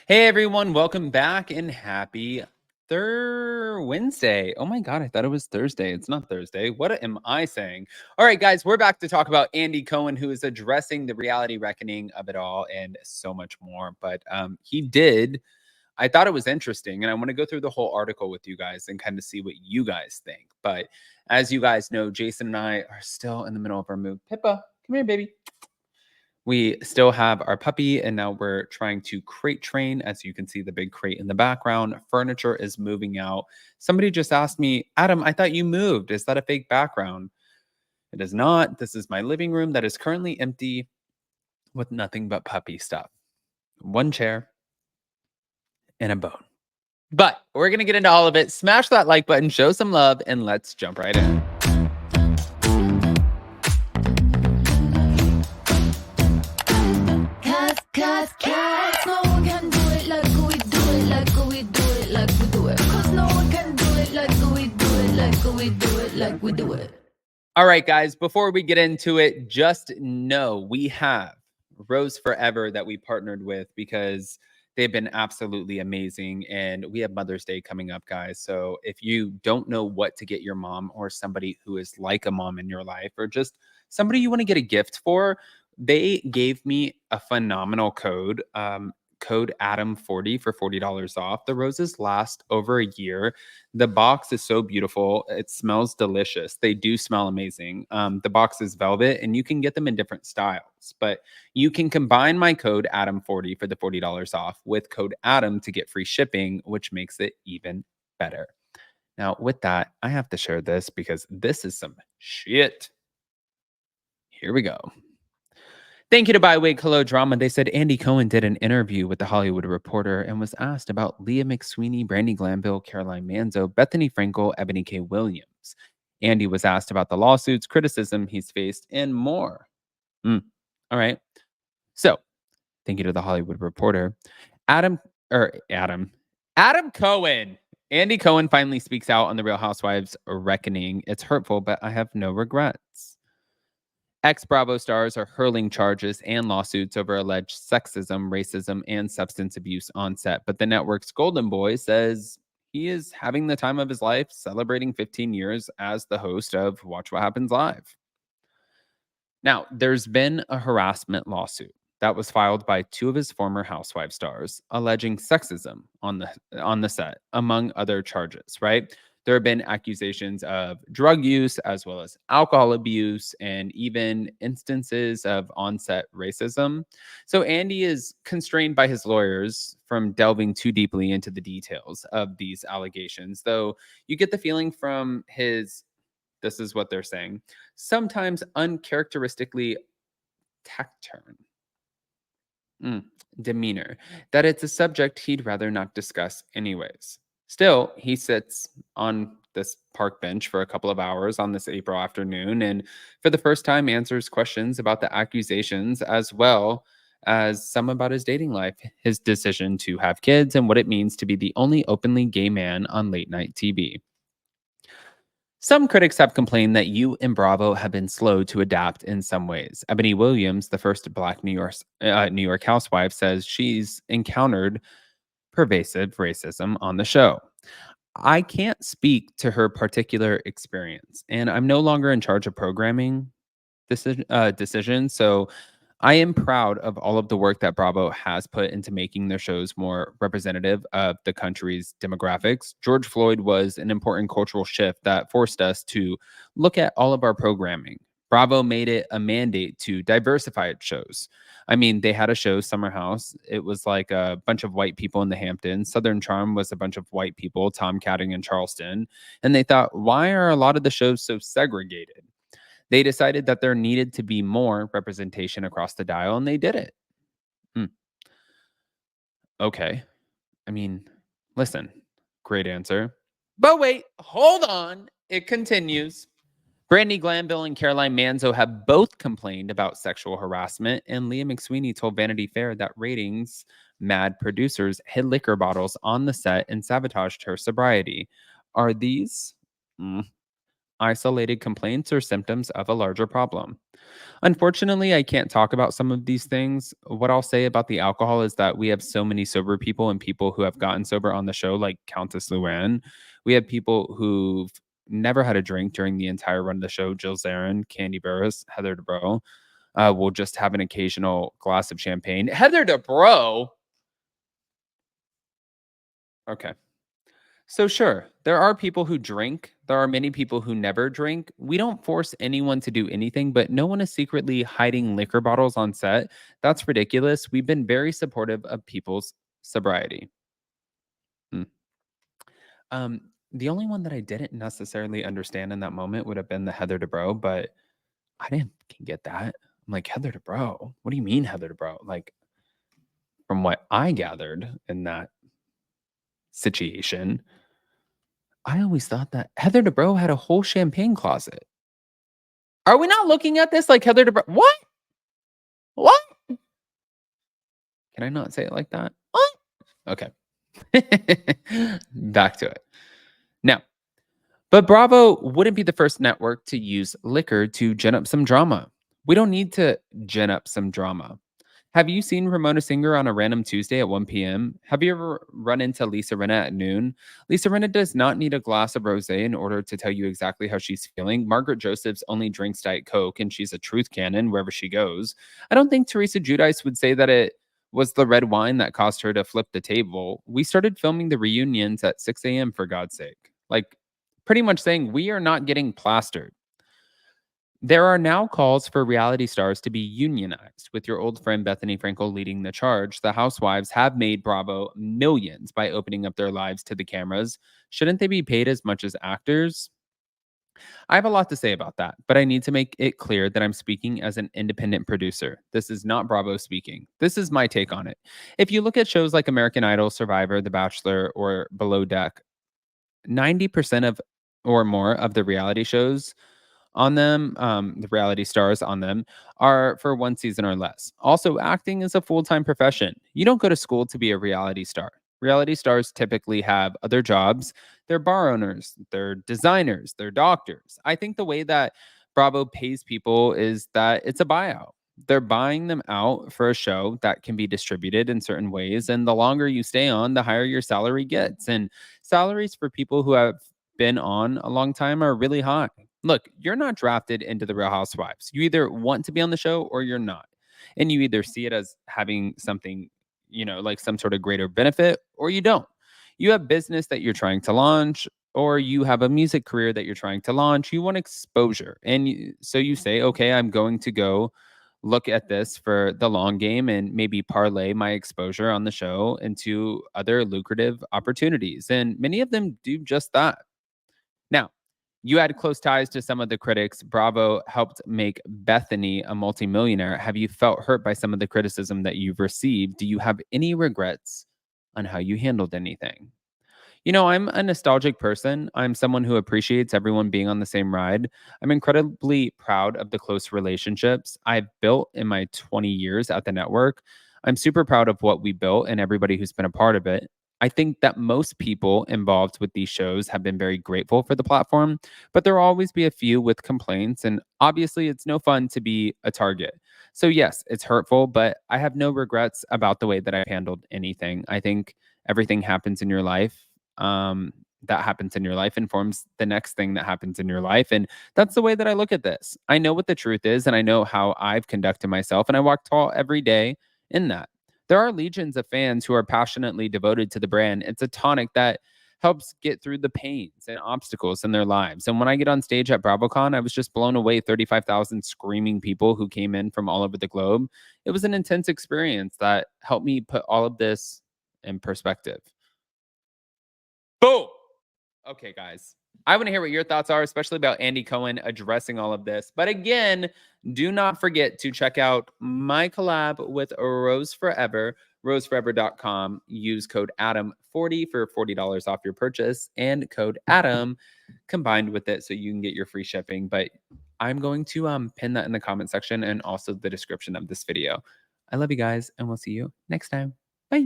Hey everyone, welcome back and happy Wednesday. Oh my God, I thought it was Thursday. It's not Thursday. What am I saying? All right, guys, we're back to talk about Andy Cohen, who is addressing the reality reckoning of it all and so much more. But I thought it was interesting, and I want to go through the whole article with you guys and kind of see what you guys think. But as you guys know, Jason and I are still in the middle of our move. Pippa, come here, baby. We still have our puppy, and now we're trying to crate train. As you can see, the big crate in the background. Furniture is moving out. Somebody just asked me, Adam, I thought you moved. Is that a fake background? It is not. This is my living room that is currently empty with nothing but puppy stuff. One chair and a bone. But we're going to get into all of it. Smash that like button, show some love, and let's jump right in. Cause no one can do it like we do it, like we do it, like we do it. Cause no one can do it like we do it, like we do it, like we do it. All right, guys, before we get into it, just know we have Rose Forever that we partnered with because they've been absolutely amazing. And we have Mother's Day coming up, guys. So if you don't know what to get your mom or somebody who is like a mom in your life or just somebody you want to get a gift for, they gave me a phenomenal code. Code Adam40 for $40 off. The roses last over a year. The box is so beautiful. It smells delicious. They do smell amazing. The box is velvet and you can get them in different styles, but you can combine my code Adam40 for the $40 off with code Adam to get free shipping, which makes it even better. Now, with that, I have to share this because this is some shit. Here we go. Thank you to Bywig Hello Drama. They said Andy Cohen did an interview with the Hollywood Reporter and was asked about Leah McSweeney, Brandy Glanville, Caroline Manzo, Bethany Frankel, Ebony K. Williams. Andy was asked about the lawsuits, criticism he's faced, and more. All right. So, thank you to the Hollywood Reporter. Adam Cohen. Andy Cohen finally speaks out on the Real Housewives reckoning. It's hurtful, but I have no regrets. Ex-Bravo stars are hurling charges and lawsuits over alleged sexism, racism, and substance abuse on set. But the network's Golden Boy says he is having the time of his life celebrating 15 years as the host of Watch What Happens Live. Now, there's been a harassment lawsuit that was filed by two of his former housewife stars alleging sexism on the set, among other charges, right? There have been accusations of drug use as well as alcohol abuse and even instances of on-set racism. So Andy is constrained by his lawyers from delving too deeply into the details of these allegations, though you get the feeling from this is what they're saying, sometimes uncharacteristically taciturn demeanor, that it's a subject he'd rather not discuss anyways. Still, he sits on this park bench for a couple of hours on this April afternoon and for the first time answers questions about the accusations as well as some about his dating life, his decision to have kids, and what it means to be the only openly gay man on late night TV. Some critics have complained that you and Bravo have been slow to adapt in some ways. Ebony Williams, the first Black New York housewife, says she's encountered pervasive racism on the show. I can't speak to her particular experience, and I'm no longer in charge of programming decisions. So I am proud of all of the work that Bravo has put into making their shows more representative of the country's demographics. George Floyd was an important cultural shift that forced us to look at all of our programming. Bravo made it a mandate to diversify its shows. I mean, they had a show, Summer House. It was like a bunch of white people in the Hamptons. Southern Charm was a bunch of white people, Tom Catting in Charleston. And they thought, why are a lot of the shows so segregated? They decided that there needed to be more representation across the dial, and they did it. Okay. I mean, listen, great answer. But wait, hold on. It continues. Brandy Glanville and Caroline Manzo have both complained about sexual harassment, and Leah McSweeney told Vanity Fair that ratings mad producers hid liquor bottles on the set and sabotaged her sobriety. Are these isolated complaints or symptoms of a larger problem. Unfortunately, I can't talk about some of these things. What I'll say about the alcohol is that we have so many sober people and people who have gotten sober on the show, like Countess Luann. We have people who've never had a drink during the entire run of the show. Jill Zarin, Candy Burris, Heather Dubrow will just have an occasional glass of champagne. Heather Dubrow? Okay. So, sure, there are people who drink. There are many people who never drink. We don't force anyone to do anything, but no one is secretly hiding liquor bottles on set. That's ridiculous. We've been very supportive of people's sobriety. Hmm. Um, the only one that I didn't necessarily understand in that moment would have been the Heather Dubrow, but I didn't get that. I'm like, Heather Dubrow? What do you mean, Heather Dubrow? Like, from what I gathered in that situation, I always thought that Heather Dubrow had a whole champagne closet. Are we not looking at this like Heather Dubrow? What? What? Can I not say it like that? What? Okay. Back to it. Now, but Bravo wouldn't be the first network to use liquor to gin up some drama. We don't need to gin up some drama. Have you seen Ramona Singer on a random Tuesday at 1 p.m.? Have you ever run into Lisa Rinna at noon? Lisa Rinna does not need a glass of rosé in order to tell you exactly how she's feeling. Margaret Josephs only drinks Diet Coke, and she's a truth cannon wherever she goes. I don't think Teresa Giudice would say that it was the red wine that caused her to flip the table. We started filming the reunions at 6 a.m., for God's sake. Like, pretty much saying we are not getting plastered. There are now calls for reality stars to be unionized, with your old friend Bethany Frankel leading the charge. The housewives have made Bravo millions by opening up their lives to the cameras. Shouldn't they be paid as much as actors? I have a lot to say about that, but I need to make it clear that I'm speaking as an independent producer. This is not Bravo speaking. This is my take on it. If you look at shows like American Idol, Survivor, The Bachelor, or Below Deck, 90% of or more of the reality shows on them, the reality stars on them, are for 1 season or less. Also, acting is a full-time profession. You don't go to school to be a reality star. Reality stars typically have other jobs. They're bar owners, they're designers, they're doctors. I think the way that Bravo pays people is that it's a buyout. They're buying them out for a show that can be distributed in certain ways, and the longer you stay on, the higher your salary gets. And salaries for people who have been on a long time are really high. Look, you're not drafted into the Real Housewives. You either want to be on the show or you're not. And you either see it as having something, like some sort of greater benefit, or you don't. You have business that you're trying to launch, or you have a music career that you're trying to launch. You want exposure. And so you say, okay, I'm going to go look at this for the long game and maybe parlay my exposure on the show into other lucrative opportunities. And many of them do just that. Now, you had close ties to some of the critics. Bravo helped make Bethany a multimillionaire. Have you felt hurt by some of the criticism that you've received? Do you have any regrets on how you handled anything? I'm a nostalgic person. I'm someone who appreciates everyone being on the same ride. I'm incredibly proud of the close relationships I've built in my 20 years at the network. I'm super proud of what we built and everybody who's been a part of it. I think that most people involved with these shows have been very grateful for the platform, but there will always be a few with complaints. And obviously, it's no fun to be a target. So, yes, it's hurtful, but I have no regrets about the way that I've handled anything. I think everything happens in your life um, that happens in your life informs the next thing that happens in your life. And that's the way that I look at this. I know what the truth is, and I know how I've conducted myself, and I walk tall every day in that. There are legions of fans who are passionately devoted to the brand. It's a tonic that helps get through the pains and obstacles in their lives. And when I get on stage at BravoCon, I was just blown away. 35,000 screaming people who came in from all over the globe. It was an intense experience that helped me put all of this in perspective. Boom. Okay, guys. I want to hear what your thoughts are, especially about Andy Cohen addressing all of this. But again, do not forget to check out my collab with Rose Forever, roseforever.com. Use code Adam40 for $40 off your purchase and code Adam combined with it so you can get your free shipping. But I'm going to pin that in the comment section and also the description of this video. I love you guys, and we'll see you next time.